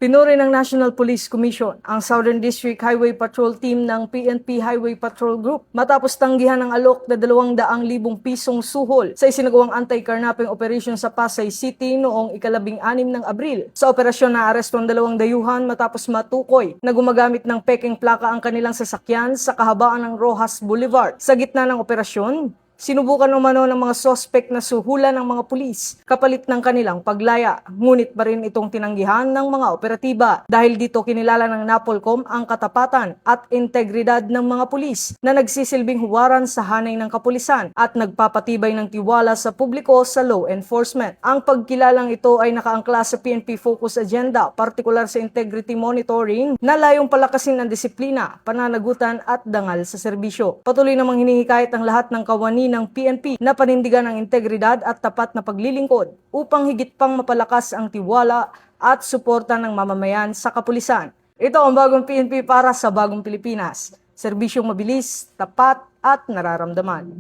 Pinuri ng National Police Commission ang Southern District Highway Patrol Team ng PNP Highway Patrol Group matapos tanggihan ng alok na 200,000 pisong suhol sa isinagawang anti-carnapping operation sa Pasay City noong ika-16 ng Abril. Sa operasyon na aresto ang 2 dayuhan matapos matukoy na gumagamit ng peking plaka ang kanilang sasakyan sa kahabaan ng Rojas Boulevard. Sa gitna ng operasyon, sinubukan umano ng mga sospek na suhulan ng mga pulis kapalit ng kanilang paglaya. Ngunit pa rin itong tinanggihan ng mga operatiba. Dahil dito kinilala ng NAPOLCOM ang katapatan at integridad ng mga pulis na nagsisilbing huwaran sa hanay ng kapulisan at nagpapatibay ng tiwala sa publiko sa law enforcement. Ang pagkilalang ito ay nakaangkla sa PNP Focus Agenda, partikular sa integrity monitoring na layong palakasin ang disiplina, pananagutan at dangal sa serbisyo. Patuloy namang hinihikayat ang lahat ng kawani ng PNP na panindigan ang integridad at tapat na paglilingkod upang higit pang mapalakas ang tiwala at suporta ng mamamayan sa kapulisan. Ito ang bagong PNP para sa bagong Pilipinas. Serbisyong mabilis, tapat at nararamdaman.